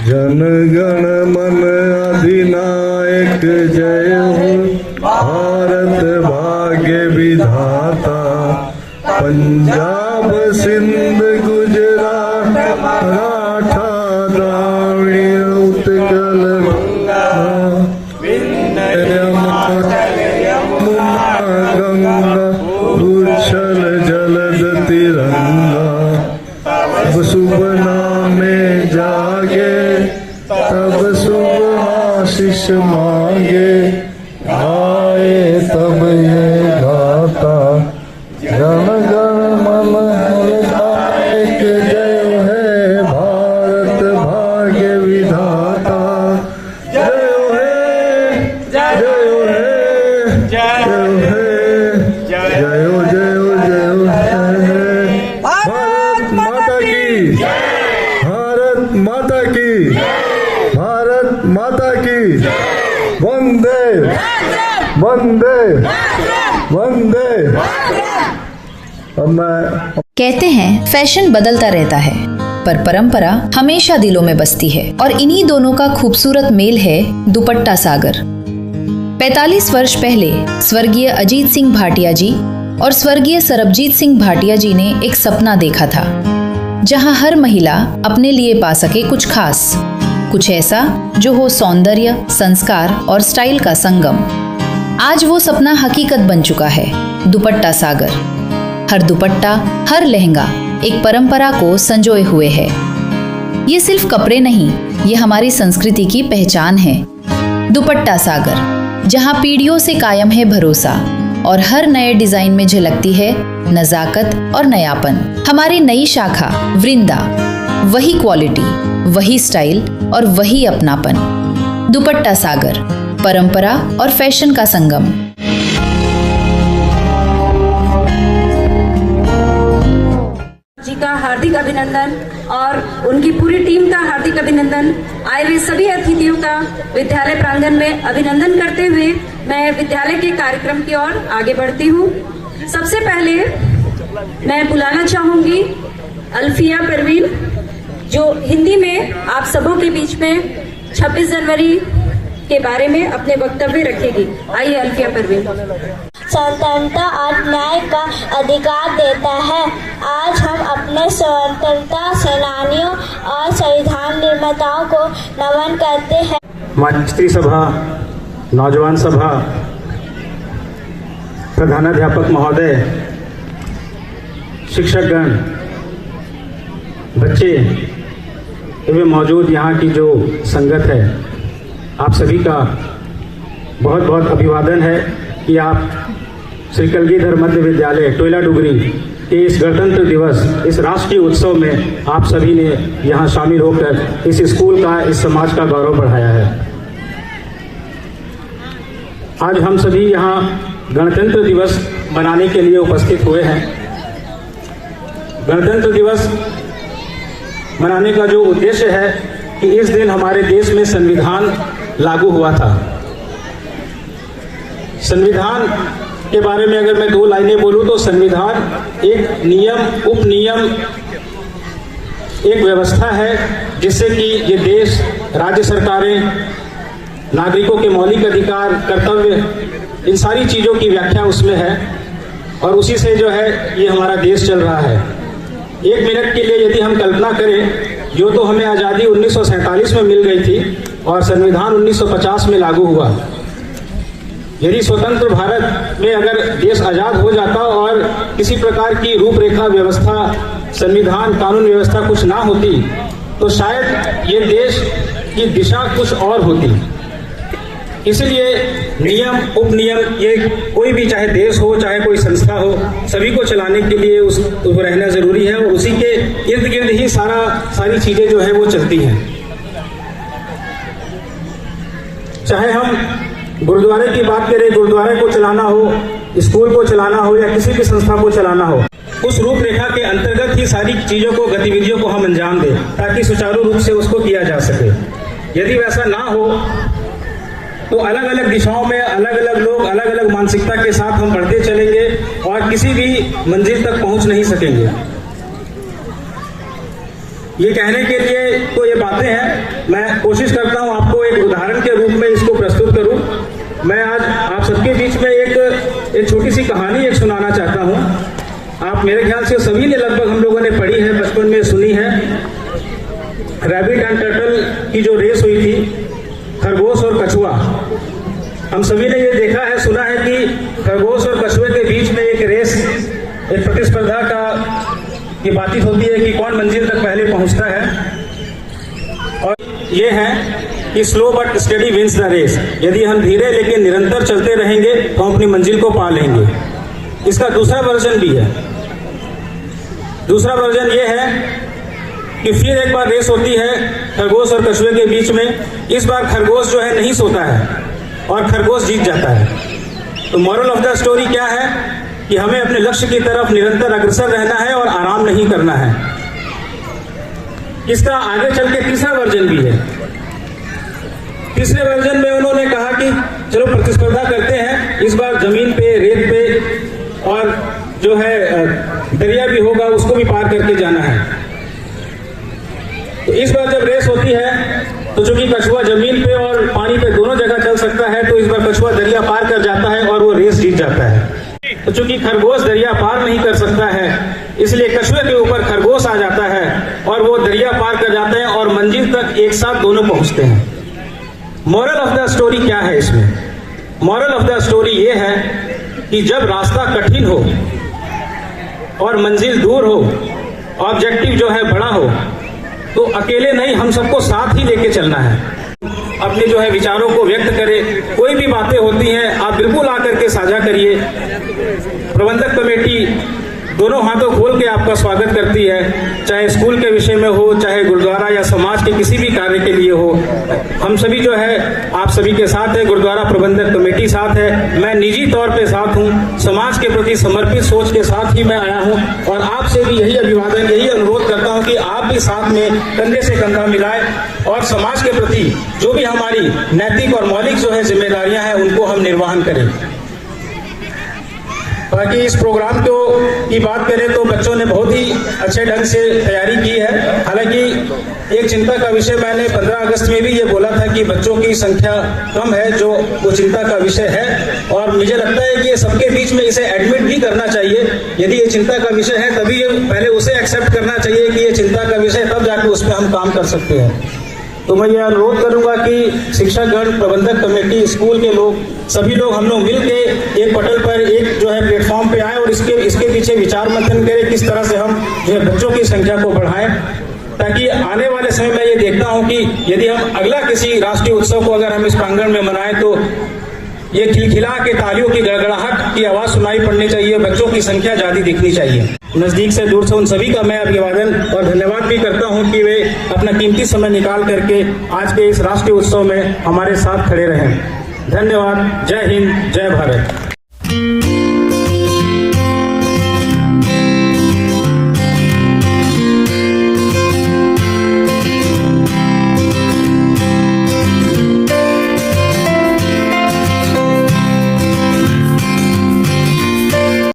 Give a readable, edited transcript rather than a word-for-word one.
जन गण मन अधिनायक जय हो, भारत भाग्य विधाता। पंजाब सिंध गुजरात मराठा द्राविड़ उत्कल गंगा, यमुना गंगा उच्छल जलद तिरंगा। तब शुभ नामे जागे, तब शुभ आशीष मांगे, आए तब ये गाता। जन गण मन अधिनायक जय है, भारत भाग्य विधाता। जय है, जय है, जय है, जय हो, जय हो, जय हो, जय। भारत माता की, भारत माता की, भारत माता की। वंदे वंदे वंदे। अब मैं कहते हैं फैशन बदलता रहता है, पर परंपरा हमेशा दिलों में बसती है। और इन्हीं दोनों का खूबसूरत मेल है दुपट्टा सागर। 45 वर्ष पहले स्वर्गीय अजीत सिंह भाटिया जी और स्वर्गीय सरबजीत सिंह भाटिया जी ने एक सपना देखा था, जहां हर महिला अपने लिए पा सके कुछ खास, कुछ ऐसा जो हो सौंदर्य, संस्कार और स्टाइल का संगम। आज वो सपना हकीकत बन चुका है, दुपट्टा सागर। हर दुपट्टा, हर लहंगा एक परंपरा को संजोए हुए है। ये सिर्फ कपड़े नहीं, ये हमारी संस्कृति की पहचान है। दुपट्टा सागर, जहां पीढ़ियों से कायम है भरोसा और हर नए डिजाइन में झलकती है नजाकत और नयापन। हमारी नई शाखा वृंदा, वही क्वालिटी, वही स्टाइल और वही अपनापन। दुपट्टा सागर, परंपरा और फैशन का संगम। जी का हार्दिक अभिनंदन और उनकी पूरी टीम का हार्दिक अभिनंदन। आए हुए सभी अतिथियों का विद्यालय प्रांगण में अभिनंदन करते हुए मैं विद्यालय के कार्यक्रम की ओर आगे बढ़ती हूँ। सबसे पहले मैं बुलाना चाहूंगी अल्फिया परवीन, जो हिंदी में आप सबों के बीच में 26 जनवरी के बारे में अपने वक्तव्य रखेगी। आइए अल्फिया परवीन। स्वतंत्रता और न्याय का अधिकार देता है। आज हम अपने स्वतंत्रता सेनानियों और संविधान निर्माताओं को नमन करते हैं। मातृ सभा, नौजवान सभा, प्रधानाध्यापक महोदय, शिक्षकगण, बच्चे एवं मौजूद यहाँ की जो संगत है, आप सभी का बहुत बहुत अभिवादन है कि आप श्री कलगीधर मध्य विद्यालय टोयला डुगरी के इस गणतंत्र दिवस, इस राष्ट्रीय उत्सव में आप सभी ने यहाँ शामिल होकर इस स्कूल का, इस समाज का गौरव बढ़ाया है। आज हम सभी यहाँ गणतंत्र दिवस मनाने के लिए उपस्थित हुए हैं। गणतंत्र दिवस मनाने का जो उद्देश्य है कि इस दिन हमारे देश में संविधान लागू हुआ था। संविधान के बारे में अगर मैं 2 लाइनें बोलूं तो संविधान एक नियम, उपनियम, एक व्यवस्था है जिससे कि ये देश, राज्य सरकारें, नागरिकों के मौलिक अधिकार, कर्तव्य, इन सारी चीज़ों की व्याख्या उसमें है और उसी से जो है ये हमारा देश चल रहा है। 1 मिनट के लिए यदि हम कल्पना करें, जो तो हमें आज़ादी 1947 में मिल गई थी और संविधान 1950 में लागू हुआ। यदि स्वतंत्र भारत में अगर देश आज़ाद हो जाता और किसी प्रकार की रूपरेखा, व्यवस्था, संविधान, कानून व्यवस्था कुछ ना होती तो शायद ये देश की दिशा कुछ और होती। इसलिए नियम, उपनियम, ये कोई भी, चाहे देश हो चाहे कोई संस्था हो, सभी को चलाने के लिए उसको रहना जरूरी है और उसी के इर्द गिर्द ही सारी चीजें जो है वो चलती हैं। चाहे हम गुरुद्वारे की बात करें, गुरुद्वारे को चलाना हो, स्कूल को चलाना हो या किसी भी संस्था को चलाना हो, उस रूपरेखा के अंतर्गत ही सारी चीजों को, गतिविधियों को हम अंजाम दें ताकि सुचारू रूप से उसको किया जा सके। यदि वैसा ना हो तो अलग अलग दिशाओं में अलग अलग लोग अलग अलग मानसिकता के साथ हम बढ़ते चलेंगे और किसी भी मंजिल तक पहुंच नहीं सकेंगे। ये कहने के लिए तो ये बातें हैं, मैं कोशिश करता हूँ आपको एक उदाहरण के रूप में इसको प्रस्तुत करूँ। मैं आज आप सबके बीच में एक छोटी सी कहानी एक सुनाना चाहता हूँ। आप मेरे ख्याल से सभी ने लगभग हम लोगों ने पढ़ी है, बचपन में सुनी है। रैबिट एंड टर्टल की जो रेस हुई थी, खरगोश और कछुआ, हम सभी ने ये देखा है, सुना है कि खरगोश और कछुए के बीच में एक रेस, एक प्रतिस्पर्धा की बातचीत होती है कि कौन मंजिल तक पहले पहुंचता है। और ये है कि slow but study wins the race. यदि हम धीरे लेकिन निरंतर चलते रहेंगे तो हम अपनी मंजिल को पा लेंगे। इसका दूसरा वर्जन भी है। दूसरा वर्जन ये है कि फिर एक बार रेस होती है खरगोश और कछुए के बीच में। इस बार खरगोश जो है नहीं सोता है और खरगोश जीत जाता है। तो मॉरल ऑफ द स्टोरी क्या है कि हमें अपने लक्ष्य की तरफ निरंतर अग्रसर रहना है और आराम नहीं करना है। इसका आगे चल के तीसरा वर्जन भी है। तीसरे वर्जन में उन्होंने कहा कि चलो प्रतिस्पर्धा करते हैं, इस बार जमीन पे, रेत पे और जो है दरिया भी होगा, उसको भी पार करके जाना है। तो इस बार जब रेस होती है तो चूंकि कछुआ जमीन पे और पानी पे दोनों जगह चल सकता है, तो इस बार कछुआ दरिया पार कर जाता है और वो रेस जीत जाता है। तो चूंकि खरगोश दरिया पार नहीं कर सकता है, इसलिए कछुए के ऊपर खरगोश आ जाता है और वो दरिया पार कर जाते हैं और मंजिल तक एक साथ दोनों पहुंचते हैं। मॉरल ऑफ द स्टोरी क्या है इसमें? मॉरल ऑफ द स्टोरी ये है कि जब रास्ता कठिन हो और मंजिल दूर हो, ऑब्जेक्टिव जो है बड़ा हो, तो अकेले नहीं, हम सबको साथ ही लेके चलना है। अपने जो है विचारों को व्यक्त करें। कोई भी बातें होती हैं आप बिल्कुल आकर के साझा करिए। प्रबंधक कमेटी दोनों हाथों खोल के आपका स्वागत करती है, चाहे स्कूल के विषय में हो, चाहे गुरुद्वारा या समाज के किसी भी कार्य के लिए हो। हम सभी जो है आप सभी के साथ है, गुरुद्वारा प्रबंधक कमेटी साथ है, मैं निजी तौर पे साथ हूँ, समाज के प्रति समर्पित सोच के साथ ही मैं आया हूँ और आपसे भी यही अभिवादन, यही अनुरोध करता हूँ कि आप भी साथ में कंधे से कंधा मिलाएं और समाज के प्रति जो भी हमारी नैतिक और मौलिक जो है जिम्मेदारियां हैं उनको हम निर्वहन करें। बाकी इस प्रोग्राम की बात करें तो बच्चों ने बहुत ही अच्छे ढंग से तैयारी की है। हालांकि एक चिंता का विषय मैंने 15 अगस्त में भी ये बोला था कि बच्चों की संख्या कम है, जो वो चिंता का विषय है और मुझे लगता है कि ये सबके बीच में इसे एडमिट भी करना चाहिए। यदि ये चिंता का विषय है तभी पहले उसे एक्सेप्ट करना चाहिए कि ये चिंता का विषय, तब जाके उसमें हम काम कर सकते हैं। तो मैं ये अनुरोध करूंगा कि शिक्षकगण, प्रबंधक कमेटी, स्कूल के लोग, सभी लोग हम लोग मिल के एक पटल पर, एक जो है प्लेटफॉर्म पे आए और इसके पीछे विचार मंथन करें किस तरह से हम जो है बच्चों की संख्या को बढ़ाएं, ताकि आने वाले समय में ये देखता हूं कि यदि हम अगला किसी राष्ट्रीय उत्सव को अगर हम इस प्रांगण में मनाएं तो ये खिलखिला के तालियों की गड़गड़ाहट की आवाज सुनाई पड़नी चाहिए, बच्चों की संख्या ज्यादा दिखनी चाहिए। नजदीक से दूर से उन सभी का मैं अभिवादन और धन्यवाद भी करता हूं कि वे अपना कीमती समय निकाल करके आज के इस राष्ट्रीय उत्सव में हमारे साथ खड़े रहें। धन्यवाद। जय हिंद, जय भारत।